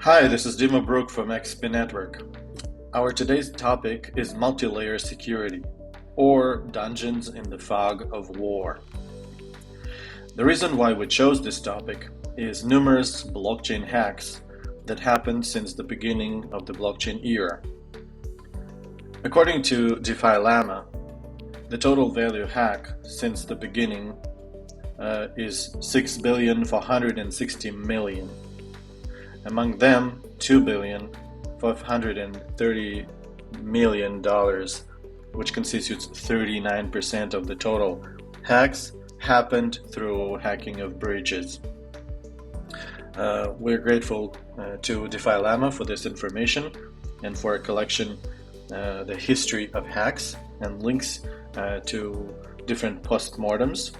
Hi, this is Dima Brook from XP.NETWORK. Our today's topic is multi-layer security, or dungeons in the fog of war. The reason why we chose this topic is numerous blockchain hacks that happened since the beginning of the blockchain era. According to tThathan, the total value hack since the beginning is 6,460,000,000. Among them, $2,530,000,000, which constitutes 39% of the total hacks, happened through hacking of bridges. We're grateful to tThathan for this information and for a collection, the history of hacks and links to different postmortems.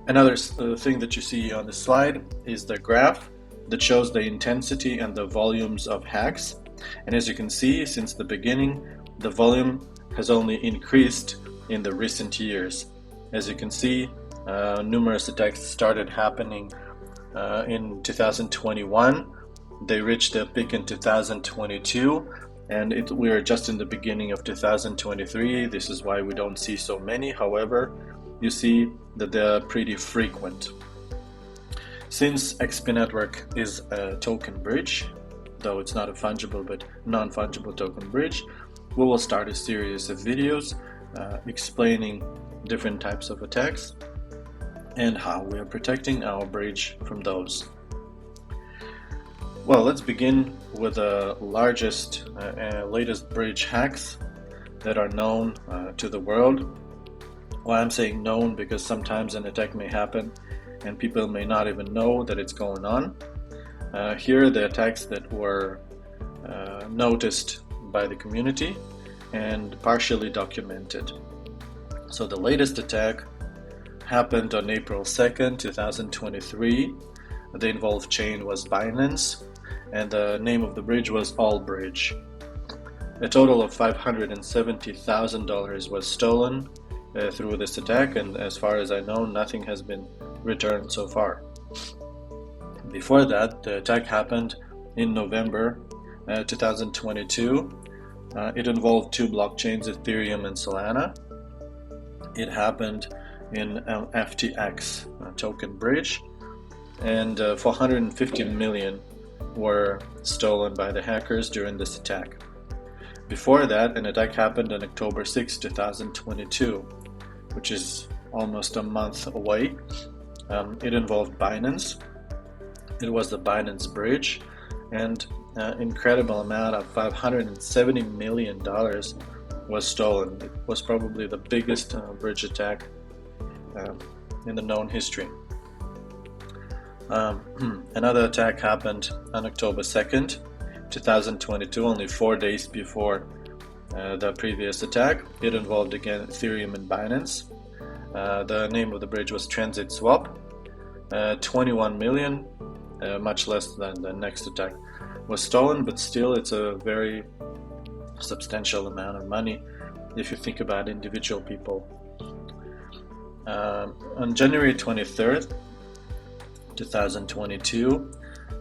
Another thing that you see on the slide is the graph that shows the intensity and the volumes of hacks. And as you can see, since the beginning, the volume has only increased in the recent years. As you can see, numerous attacks started happening in 2021. They reached their peak in 2022, and we are just in the beginning of 2023. This is why we don't see so many. However, you see that they're pretty frequent. Since XP.NETWORK is a token bridge, though it's not a fungible but non-fungible token bridge, we will start a series of videos explaining different types of attacks and how we are protecting our bridge from those. Well, let's begin with the largest latest bridge hacks that are known to the world. Well, I'm saying known because sometimes an attack may happen and people may not even know that it's going on. Here are the attacks that were noticed by the community and partially documented. So the latest attack happened on April 2nd, 2023. The involved chain was Binance, and the name of the bridge was Allbridge. A total of $570,000 was stolen through this attack, and as far as I know, nothing has been returned so far. Before that, the attack happened in November 2022. It involved two blockchains, Ethereum and Solana. It happened in FTX token bridge, and 450 million were stolen by the hackers during this attack. Before that, an attack happened on October 6, 2022, which is almost a month away. It involved Binance. It was the Binance Bridge, and an incredible amount of $570 million was stolen. It was probably the biggest bridge attack in the known history. Another attack happened on October 2nd, 2022, only 4 days before the previous attack. It involved again Ethereum and Binance. The name of the bridge was Transit Swap. 21 million, much less than the next attack, was stolen, but still it's a very substantial amount of money if you think about individual people. On January 23rd, 2022,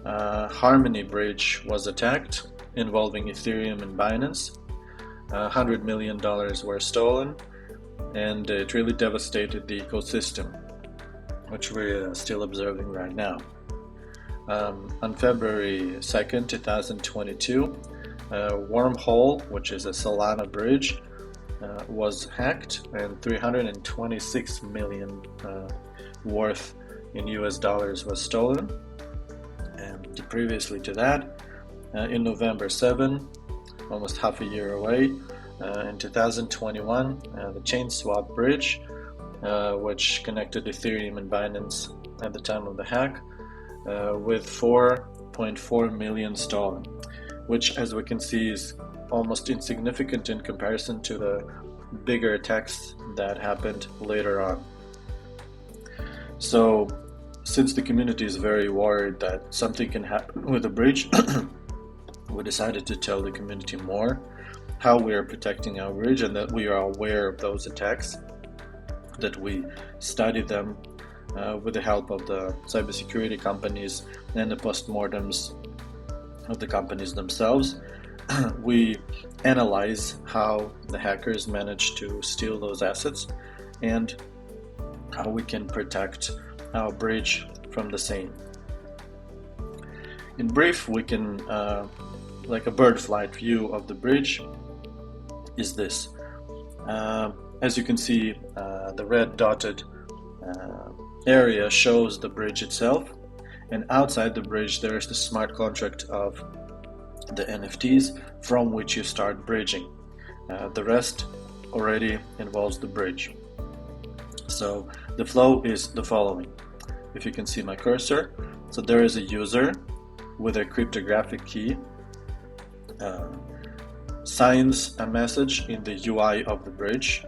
Harmony Bridge was attacked involving Ethereum and Binance. $100 million were stolen, and it really devastated the ecosystem, which we're still observing right now. On February 2nd, 2022, Wormhole, which is a Solana bridge, was hacked, and 326 million worth in US dollars was stolen. And previously to that, in November 7, almost half a year away, in 2021, the Chain Swap bridge, which connected Ethereum and Binance at the time of the hack, with 4.4 million stolen, which, as we can see, is almost insignificant in comparison to the bigger attacks that happened later on. So, since the community is very worried that something can happen with the bridge, we decided to tell the community more how we are protecting our bridge and that we are aware of those attacks, that we study them with the help of the cybersecurity companies and the postmortems of the companies themselves. We analyze how the hackers managed to steal those assets and how we can protect our bridge from the same. In brief, we can, like a bird flight view of the bridge is this. As you can see, the red dotted area shows the bridge itself, and outside the bridge there is the smart contract of the NFTs from which you start bridging. The rest already involves the bridge. So the flow is the following. If you can see my cursor, so there is a user with a cryptographic key, signs a message in the UI of the bridge.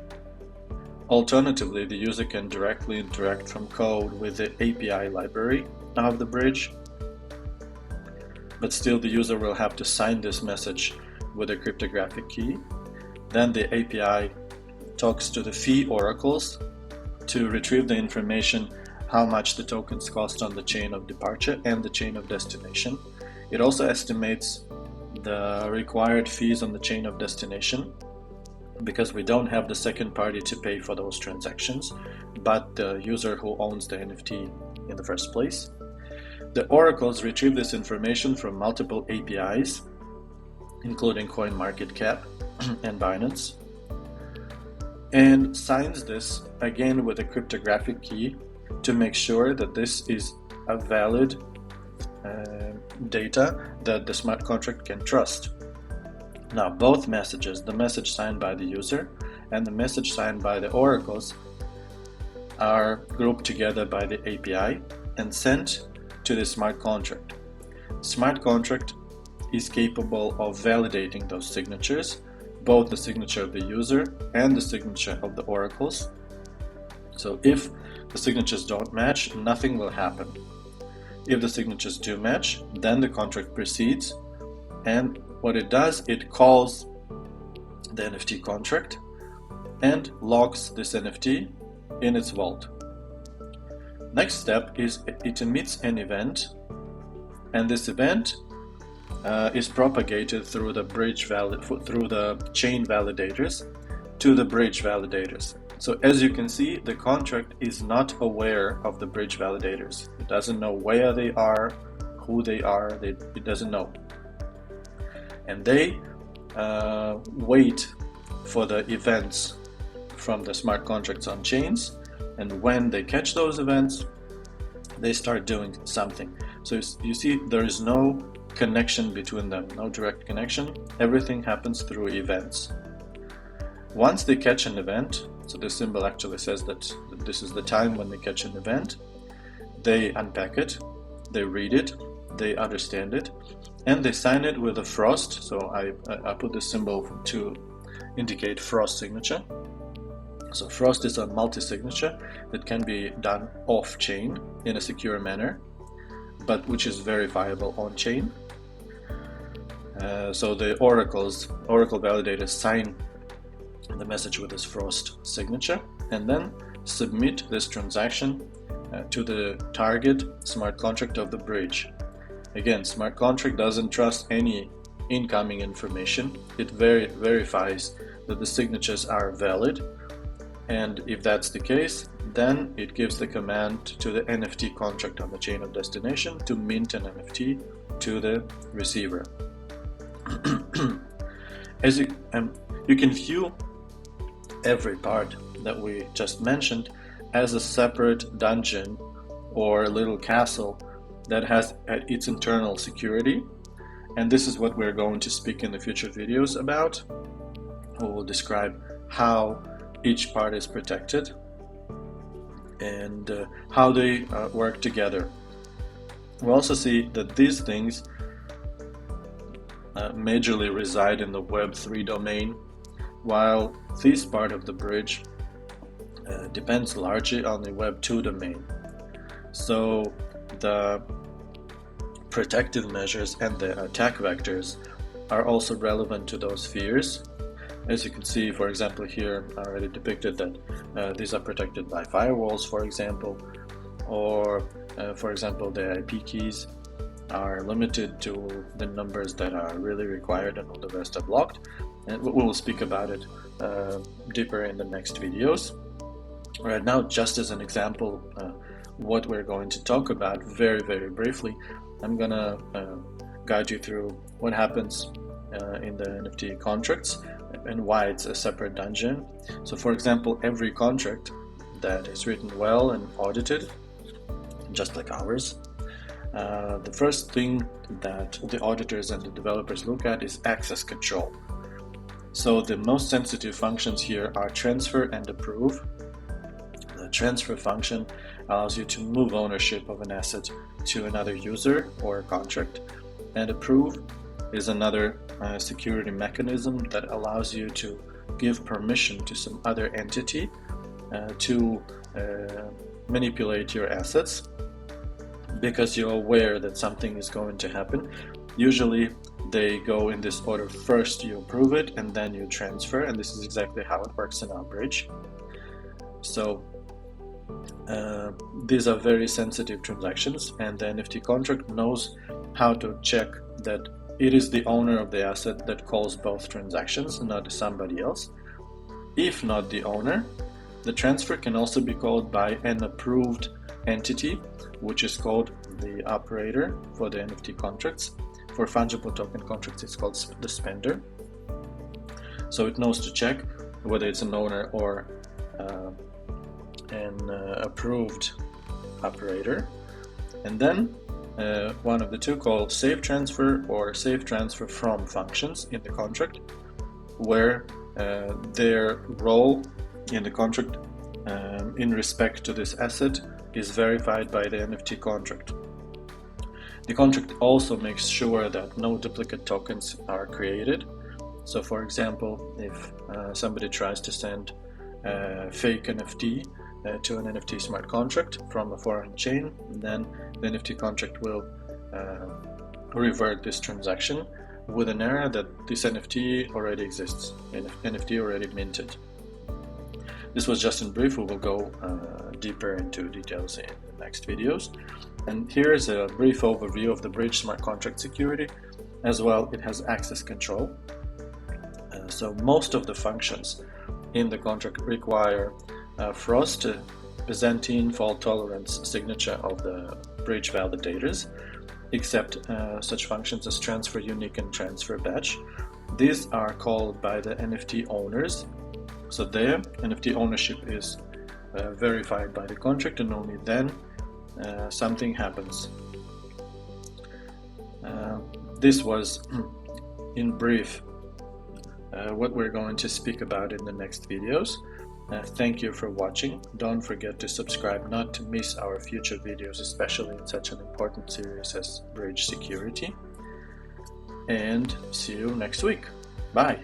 Alternatively, the user can directly interact from code with the API library of the bridge, but still the user will have to sign this message with a cryptographic key. Then the API talks to the fee oracles to retrieve the information how much the tokens cost on the chain of departure and the chain of destination. It also estimates the required fees on the chain of destination, because we don't have the second party to pay for those transactions, but the user who owns the NFT in the first place. The oracles retrieve this information from multiple APIs, including CoinMarketCap and Binance, and signs this again with a cryptographic key to make sure that this is a valid data that the smart contract can trust. Now, both messages, the message signed by the user and the message signed by the oracles, are grouped together by the API and sent to the smart contract. Smart contract is capable of validating those signatures, both the signature of the user and the signature of the oracles. So if the signatures don't match, nothing will happen. If the signatures do match, then the contract proceeds, and what it does, it calls the NFT contract and locks this NFT in its vault. Next step is it emits an event, and this event is propagated through the through the chain validators to the bridge validators. So as you can see, the contract is not aware of the bridge validators. It doesn't know where they are, who they are, it doesn't know. And they wait for the events from the smart contracts on chains, and when they catch those events, they start doing something. So you see, there is no connection between them, no direct connection. Everything happens through events. Once they catch an event, so this symbol actually says that this is the time when they catch an event, they unpack it, they read it, they understand it, and they sign it with a frost. So I put this symbol to indicate frost signature. So frost is a multi-signature that can be done off-chain in a secure manner, but which is verifiable on-chain. So the oracle validators sign the message with this frost signature and then submit this transaction to the target smart contract of the bridge. Again, smart contract doesn't trust any incoming information. It verifies that the signatures are valid, and if that's the case, then it gives the command to the NFT contract on the chain of destination to mint an NFT to the receiver. As you can view every part that we just mentioned as a separate dungeon or a little castle that has its internal security, and this is what we're going to speak in the future videos about. We will describe how each part is protected and how they work together. We'll also see that these things majorly reside in the Web3 domain, while this part of the bridge depends largely on the Web2 domain. So the protective measures and the attack vectors are also relevant to those spheres. As you can see, for example, here I already depicted that these are protected by firewalls, for example, or for example the IP keys are limited to the numbers that are really required, and all the rest are blocked. And we will speak about it deeper in the next videos. Right now, just as an example, what we're going to talk about very, very briefly, I'm gonna guide you through what happens in the NFT contracts and why it's a separate dungeon. So for example, every contract that is written well and audited, just like ours, the first thing that the auditors and the developers look at is access control. So the most sensitive functions here are transfer and approve. The transfer function allows you to move ownership of an asset to another user or contract, and approve is another security mechanism that allows you to give permission to some other entity to manipulate your assets, because you're aware that something is going to happen. Usually they go in this order: first you approve it and then you transfer, and this is exactly how it works in Allbridge. So these are very sensitive transactions, and the NFT contract knows how to check that it is the owner of the asset that calls both transactions, not somebody else. If not the owner, the transfer can also be called by an approved entity, which is called the operator for the NFT contracts. For fungible token contracts, it's called the spender. So it knows to check whether it's an owner or an approved operator. And then one of the two, called safe transfer or safe transfer from functions in the contract, where their role in the contract in respect to this asset is verified by the NFT contract. The contract also makes sure that no duplicate tokens are created. So for example, if somebody tries to send a fake NFT to an NFT smart contract from a foreign chain, then the NFT contract will revert this transaction with an error that this NFT already exists, NFT already minted. This was just in brief. We will go deeper into details in the next videos. And here is a brief overview of the bridge smart contract security. As well, it has access control. So most of the functions in the contract require frost, Byzantine fault tolerance signature of the bridge validators, except such functions as transfer unique and transfer batch. These are called by the NFT owners. So their NFT ownership is verified by the contract, and only then something happens. This was, in brief, what we're going to speak about in the next videos. Thank you for watching. Don't forget to subscribe not to miss our future videos, especially in such an important series as Bridge Security. And see you next week. Bye!